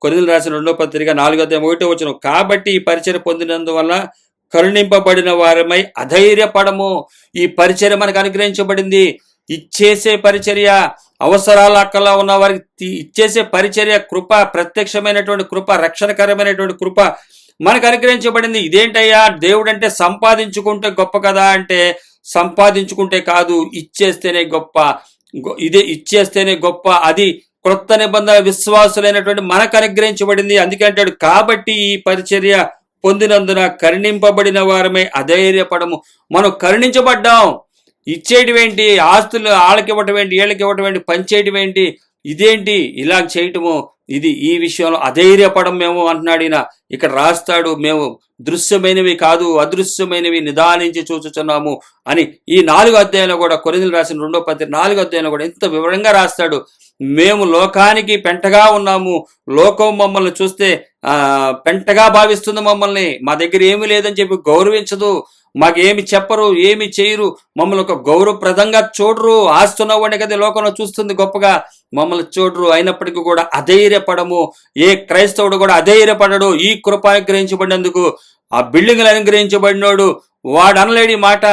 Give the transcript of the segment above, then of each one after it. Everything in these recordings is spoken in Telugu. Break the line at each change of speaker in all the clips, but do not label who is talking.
కొరింథీయులకు రాసిన 2వ పత్రిక 4:1 కాబట్టి ఈ పరిచర్య పొందినందువల్ల కరుణింపబడిన వారమై అధైర్యపడము. ఈ పరిచర్య మనకు అనుగ్రహించబడింది. ఇచ్చేసే పరిచర్య, అవసరాల అక్కలా ఉన్న వారికి ఇచ్చేసే పరిచర్య, కృప, ప్రత్యక్షమైనటువంటి కృప, రక్షణకరమైనటువంటి కృప మనకు అనుగ్రహించబడింది. ఇదేంటయ్యా దేవుడు అంటే సంపాదించుకుంటే గొప్ప కదా అంటే, సంపాదించుకుంటే కాదు, ఇచ్చేస్తేనే గొప్ప. ఇదే ఇచ్చేస్తేనే గొప్ప. అది క్రొత్త నిబంధన విశ్వాసులైనటువంటి మనకు అనుగ్రహించబడింది. అందుకే అంటాడు కాబట్టి ఈ పరిచర్య పొందినందున కరుణింపబడిన వారమై అధైర్యపడము. మనం కరుణించబడ్డాం. ఇచ్చేయటం ఏంటి, ఆస్తులు వాళ్ళకి ఇవ్వటం ఏంటి, వీళ్ళకి ఇవ్వటం ఏంటి, పంచేయటం ఏంటి, ఇదేంటి ఇలా చేయటము, ఇది ఈ విషయంలో అధైర్యపడం మేము అంటున్నాడు ఈయన. ఇక్కడ రాస్తాడు, మేము దృశ్యమైనవి కాదు అదృశ్యమైనవి నిదానించి చూచుచున్నాము అని. ఈ 4 అధ్యాయంలో కూడా, కొరింథీయులకు రాసిన 2వ పత్రిక 4వ అధ్యాయంలో కూడా ఎంత వివరంగా రాస్తాడు. మేము లోకానికి పెంటగా ఉన్నాము. లోకం మమ్మల్ని చూస్తే పెంటగా భావిస్తుంది. మమ్మల్ని మా దగ్గర ఏమీ లేదని చెప్పి గౌరవించదు. మాకేమి చెప్పరు, ఏమి చేయరు, మమ్మల్ని ఒక గౌరవప్రదంగా చూడరు. ఆస్తున్నవాడిని కదా లోకంలో చూస్తుంది గొప్పగా, మమ్మల్ని చూడరు. అయినప్పటికీ కూడా అధైర్యపడము. ఏ క్రైస్తవుడు కూడా అధైర్యపడడు. ఈ కృప అనుగ్రహించబడినందుకు, ఆ బిల్డింగ్లు అనుగ్రహించబడినోడు వాడు అనలేడి మాట,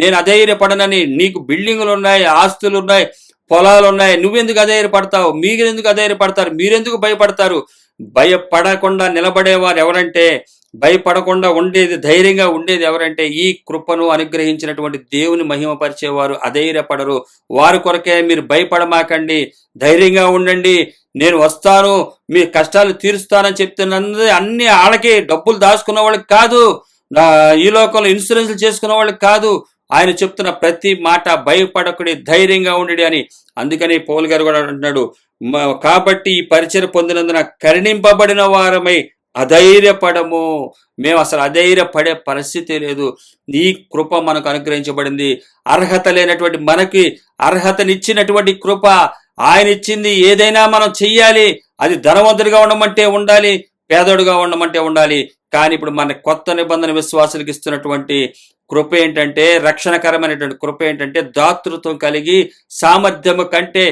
నేను అధైర్యపడనని. నీకు బిల్డింగులు ఉన్నాయి, ఆస్తులు ఉన్నాయి, పొలాలు ఉన్నాయి, నువ్వెందుకు అధైర్యపడతావు? మీరెందుకు అధైర్యపడతారు? మీరెందుకు భయపడతారు? భయపడకుండా నిలబడేవారు ఎవరంటే, భయపడకుండా ఉండేది, ధైర్యంగా ఉండేది ఎవరంటే, ఈ కృపను అనుగ్రహించినటువంటి దేవుని మహిమపరిచేవారు అధైర్యపడరు. వారి కొరకే మీరు భయపడమాకండి, ధైర్యంగా ఉండండి, నేను వస్తాను, మీ కష్టాలు తీరుస్తానని చెప్తున్నది అన్ని వాళ్ళకి. డబ్బులు దాచుకున్న వాళ్ళకి కాదు, ఈ లోకంలో ఇన్సూరెన్స్లు చేసుకున్న వాళ్ళకి కాదు. ఆయన చెప్తున్న ప్రతి మాట భయపడకుడి, ధైర్యంగా ఉండడి అని. అందుకని పౌలు గారు కూడా అంటున్నాడు, కాబట్టి ఈ పరిచర్య పొందినందున కరుణింపబడిన వారమై అధైర్యపడము. మేము అసలు అధైర్యపడే పరిస్థితి లేదు. ఈ కృప మనకు అనుగ్రహించబడింది. అర్హత లేనటువంటి మనకి అర్హతనిచ్చినటువంటి కృప ఆయన ఇచ్చింది. ఏదైనా మనం చెయ్యాలి. అది ధనవంతుడిగా ఉండమంటే ఉండాలి, పేదోడుగా ఉండమంటే ఉండాలి. కానీ ఇప్పుడు మన కొత్త నిబంధన విశ్వాసులకు ఇస్తున్నటువంటి కృప ఏంటంటే, రక్షణకరమైనటువంటి కృప ఏంటంటే, దాతృత్వం కలిగి సామర్థ్యము కంటే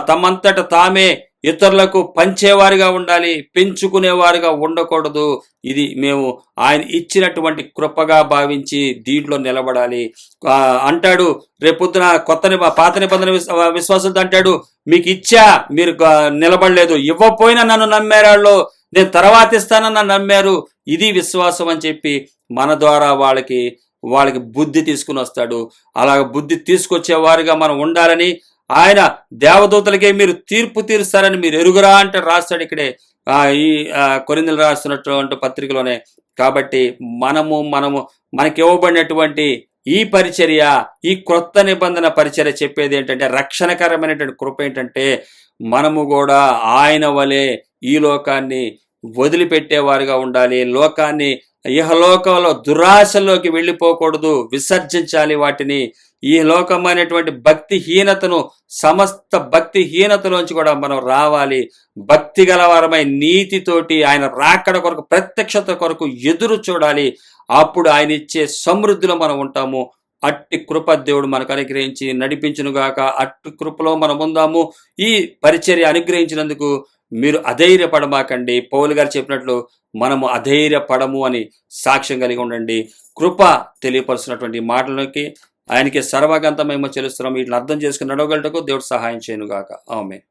తమంతట తామే ఇతరులకు పంచేవారిగా ఉండాలి, పెంచుకునేవారుగా ఉండకూడదు. ఇది మేము ఆయన ఇచ్చినటువంటి కృపగా భావించి దీంట్లో నిలబడాలి అంటాడు. రేపొద్దున పాత నిబంధన విశ్వాసులతో అంటాడు, మీకు ఇచ్చా మీరు నిలబడలేదు, ఇవ్వపోయినా నన్ను నమ్మారాళ్ళు, నేను తర్వాత ఇస్తానని నమ్మారు. ఇది విశ్వాసం అని చెప్పి మన ద్వారా వాళ్ళకి బుద్ధి తీసుకుని వస్తాడు. అలాగ బుద్ధి తీసుకొచ్చేవారుగా మనం ఉండాలని, ఆయన దేవదూతలకే మీరు తీర్పు తీరుస్తారని మీరు ఎరుగురా అంటే రాస్తాడు ఇక్కడే ఈ కొరింథీయులకు రాస్తున్నటువంటి పత్రికలోనే. కాబట్టి మనకి ఇవ్వబడినటువంటి ఈ పరిచర్య, ఈ క్రొత్త నిబంధన పరిచర్య చెప్పేది ఏంటంటే, రక్షణకరమైనటువంటి కృప ఏంటంటే, మనము కూడా ఆయన వలె ఈ లోకాన్ని వదిలిపెట్టేవారుగా ఉండాలి. లోకాన్ని, ఇహలోకంలో దురాశలోకి వెళ్ళిపోకూడదు, విసర్జించాలి వాటిని. ఈ లోకమైనటువంటి భక్తిహీనతను, సమస్త భక్తిహీనతలోంచి కూడా మనం రావాలి. భక్తి గలవారమై నీతితోటి ఆయన రాకడ కొరకు, ప్రత్యక్షత కొరకు ఎదురు చూడాలి. అప్పుడు ఆయన ఇచ్చే సమృద్ధిలో మనం ఉంటాము. అట్టి కృప దేవుడు మనకు అనుగ్రహించి నడిపించునుగాక. అట్టి కృపలో మనం ఉందాము. ఈ పరిచర్య అనుగ్రహించినందుకు మీరు అధైర్యపడమాకండి. పౌలు గారు చెప్పినట్లు మనము అధైర్యపడము అని సాక్ష్యం కలిగి ఉండండి. కృప తెలియపరుస్తున్నటువంటి మాటలకి ఆయనకి సర్వగంతమేమో చెల్లిస్తున్నాం. వీటిని అర్థం చేసుకుని నడవగలటకు దేవుడు సహాయం చేయనుగాక. ఆమేన్.